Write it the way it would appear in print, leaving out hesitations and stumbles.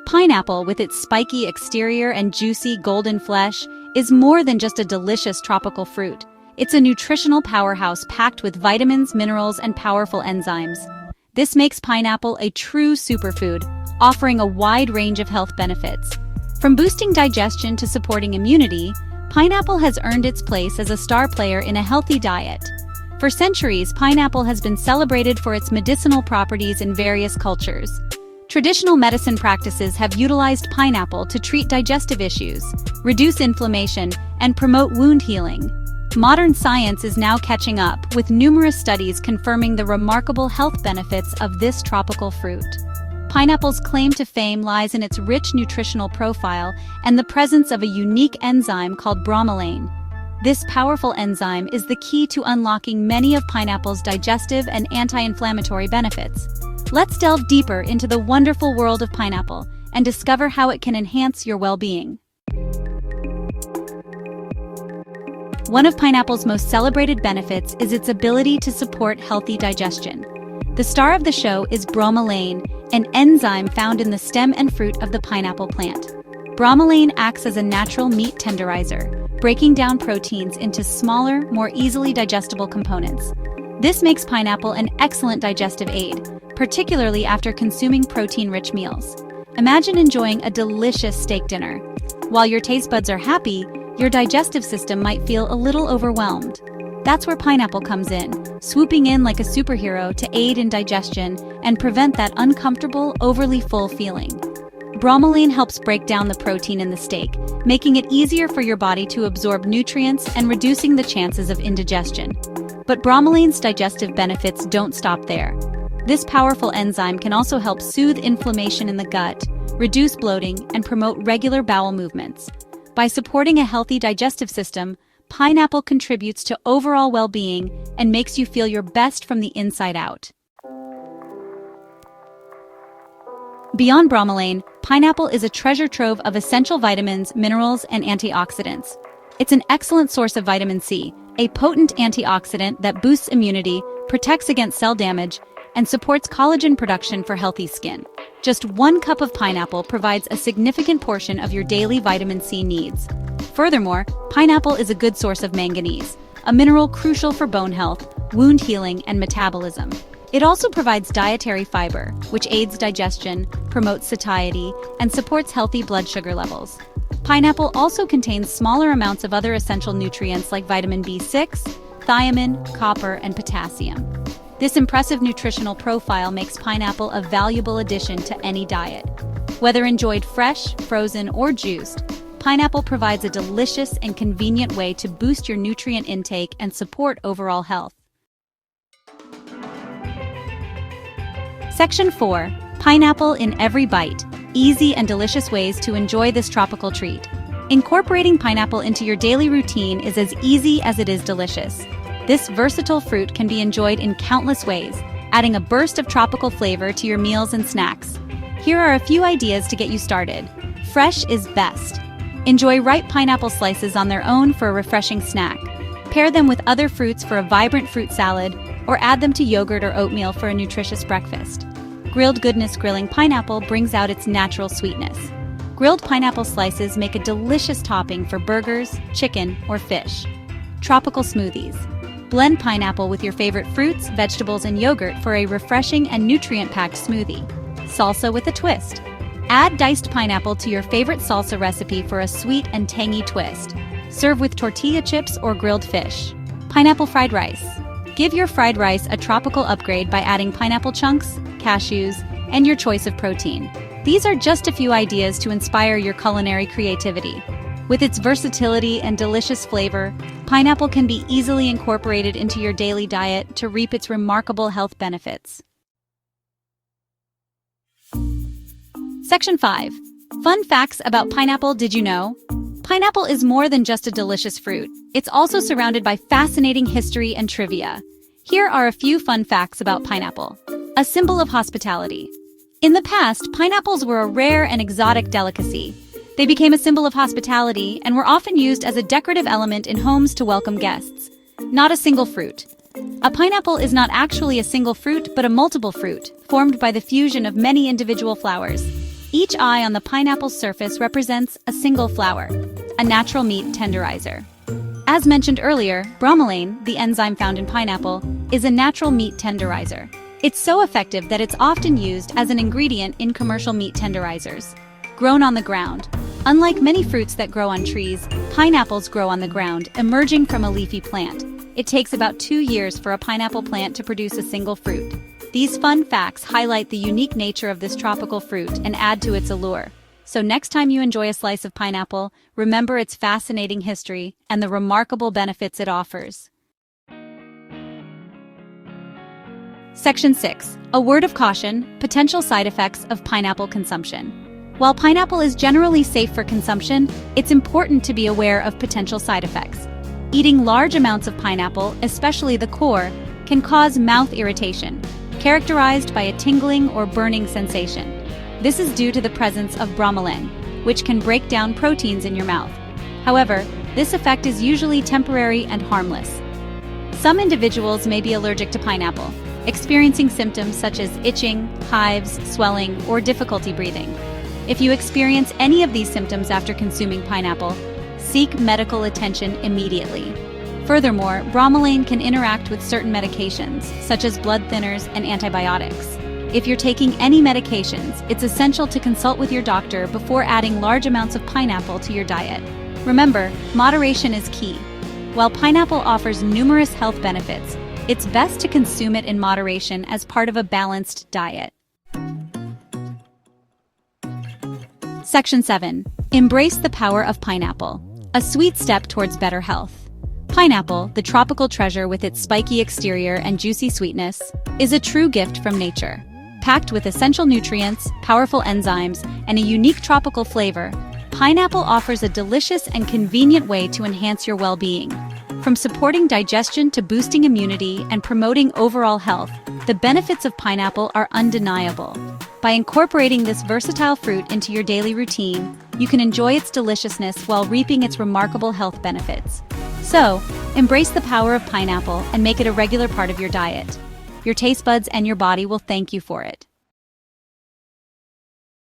Pineapple, with its spiky exterior and juicy golden flesh, is more than just a delicious tropical fruit. It's a nutritional powerhouse packed with vitamins, minerals, and powerful enzymes. This makes pineapple a true superfood, offering a wide range of health benefits. From boosting digestion to supporting immunity, pineapple has earned its place as a star player in a healthy diet. For centuries, pineapple has been celebrated for its medicinal properties in various cultures. Traditional medicine practices have utilized pineapple to treat digestive issues, reduce inflammation, and promote wound healing. Modern science is now catching up, with numerous studies confirming the remarkable health benefits of this tropical fruit. Pineapple's claim to fame lies in its rich nutritional profile and the presence of a unique enzyme called bromelain. This powerful enzyme is the key to unlocking many of pineapple's digestive and anti-inflammatory benefits. Let's delve deeper into the wonderful world of pineapple and discover how it can enhance your well-being. One of pineapple's most celebrated benefits is its ability to support healthy digestion. The star of the show is bromelain, an enzyme found in the stem and fruit of the pineapple plant. Bromelain acts as a natural meat tenderizer, breaking down proteins into smaller, more easily digestible components. This makes pineapple an excellent digestive aid, particularly after consuming protein-rich meals. Imagine enjoying a delicious steak dinner. While your taste buds are happy, your digestive system might feel a little overwhelmed. That's where pineapple comes in, swooping in like a superhero to aid in digestion and prevent that uncomfortable, overly full feeling. Bromelain helps break down the protein in the steak, making it easier for your body to absorb nutrients and reducing the chances of indigestion. But bromelain's digestive benefits don't stop there. This powerful enzyme can also help soothe inflammation in the gut, reduce bloating, and promote regular bowel movements. By supporting a healthy digestive system, pineapple contributes to overall well-being and makes you feel your best from the inside out. Beyond bromelain, pineapple is a treasure trove of essential vitamins, minerals, and antioxidants. It's an excellent source of vitamin C, a potent antioxidant that boosts immunity, protects against cell damage, and supports collagen production for healthy skin. Just 1 cup of pineapple provides a significant portion of your daily vitamin C needs. Furthermore, pineapple is a good source of manganese, a mineral crucial for bone health, wound healing, and metabolism. It also provides dietary fiber, which aids digestion, promotes satiety, and supports healthy blood sugar levels. Pineapple also contains smaller amounts of other essential nutrients like vitamin B6, thiamine, copper, and potassium. This impressive nutritional profile makes pineapple a valuable addition to any diet. Whether enjoyed fresh, frozen, or juiced, pineapple provides a delicious and convenient way to boost your nutrient intake and support overall health. Section 4. Pineapple in every bite. Easy and delicious ways to enjoy this tropical treat. Incorporating pineapple into your daily routine is as easy as it is delicious. This versatile fruit can be enjoyed in countless ways, adding a burst of tropical flavor to your meals and snacks. Here are a few ideas to get you started. Fresh is best. Enjoy ripe pineapple slices on their own for a refreshing snack. Pair them with other fruits for a vibrant fruit salad, or add them to yogurt or oatmeal for a nutritious breakfast. Grilled goodness. Grilling pineapple brings out its natural sweetness. Grilled pineapple slices make a delicious topping for burgers, chicken, or fish. Tropical smoothies. Blend pineapple with your favorite fruits, vegetables, and yogurt for a refreshing and nutrient-packed smoothie. Salsa with a twist. Add diced pineapple to your favorite salsa recipe for a sweet and tangy twist. Serve with tortilla chips or grilled fish. Pineapple fried rice. Give your fried rice a tropical upgrade by adding pineapple chunks, cashews, and your choice of protein. These are just a few ideas to inspire your culinary creativity. With its versatility and delicious flavor, pineapple can be easily incorporated into your daily diet to reap its remarkable health benefits. Section 5. Fun facts about pineapple. Did you know? Pineapple is more than just a delicious fruit. It's also surrounded by fascinating history and trivia. Here are a few fun facts about pineapple. A symbol of hospitality. In the past, pineapples were a rare and exotic delicacy. They became a symbol of hospitality and were often used as a decorative element in homes to welcome guests. Not a single fruit. A pineapple is not actually a single fruit, but a multiple fruit, formed by the fusion of many individual flowers. Each eye on the pineapple's surface represents a single flower, a natural meat tenderizer. As mentioned earlier, bromelain, the enzyme found in pineapple, is a natural meat tenderizer. It's so effective that it's often used as an ingredient in commercial meat tenderizers. Grown on the ground. Unlike many fruits that grow on trees, pineapples grow on the ground, emerging from a leafy plant. It takes about 2 years for a pineapple plant to produce a single fruit. These fun facts highlight the unique nature of this tropical fruit and add to its allure. So next time you enjoy a slice of pineapple, remember its fascinating history and the remarkable benefits it offers. Section 6. A word of caution: potential side effects of pineapple consumption. While pineapple is generally safe for consumption, it's important to be aware of potential side effects. Eating large amounts of pineapple, especially the core, can cause mouth irritation, characterized by a tingling or burning sensation. This is due to the presence of bromelain, which can break down proteins in your mouth. However, this effect is usually temporary and harmless. Some individuals may be allergic to pineapple, experiencing symptoms such as itching, hives, swelling, or difficulty breathing. If you experience any of these symptoms after consuming pineapple, seek medical attention immediately. Furthermore, bromelain can interact with certain medications, such as blood thinners and antibiotics. If you're taking any medications, it's essential to consult with your doctor before adding large amounts of pineapple to your diet. Remember, moderation is key. While pineapple offers numerous health benefits, it's best to consume it in moderation as part of a balanced diet. Section 7. Embrace the power of pineapple. A sweet step towards better health. Pineapple, the tropical treasure with its spiky exterior and juicy sweetness, is a true gift from nature. Packed with essential nutrients, powerful enzymes, and a unique tropical flavor, pineapple offers a delicious and convenient way to enhance your well-being. From supporting digestion to boosting immunity and promoting overall health, the benefits of pineapple are undeniable. By incorporating this versatile fruit into your daily routine, you can enjoy its deliciousness while reaping its remarkable health benefits. So, embrace the power of pineapple and make it a regular part of your diet. Your taste buds and your body will thank you for it.